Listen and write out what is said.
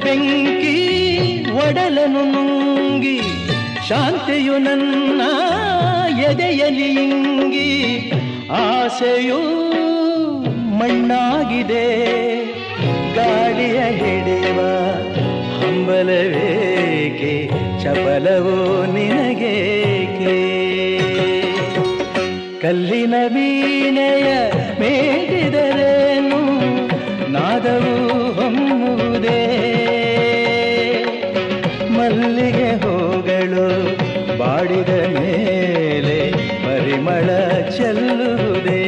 ಬೆಂಕಿ ಒಡಲನು ನುಂಗಿ ಶಾಂತಿಯು ನನ್ನ ಎದೆಯಲಿ ಇಂಗಿ ಆಸೆಯು ಮಣ್ಣಾಗಿದೆ ಗಾಳಿಯ ಹಿಡಿಯುವ ಹಂಬಲವೇಕೆ ಚಪಲವೋ ನಿನಗೇಕೆ ಕಲ್ಲಿನ ವೀಣೆಯ ಮೇಟಿದರೇನು ನಾದವು ಹೊಮ್ಮುವುದೇ ಮಲ್ಲಿಗೆ ಹೂಗಳು ಬಾಡಿದ ಮೇಲೆ ಪರಿಮಳ ಚೆಲ್ಲುವುದೇ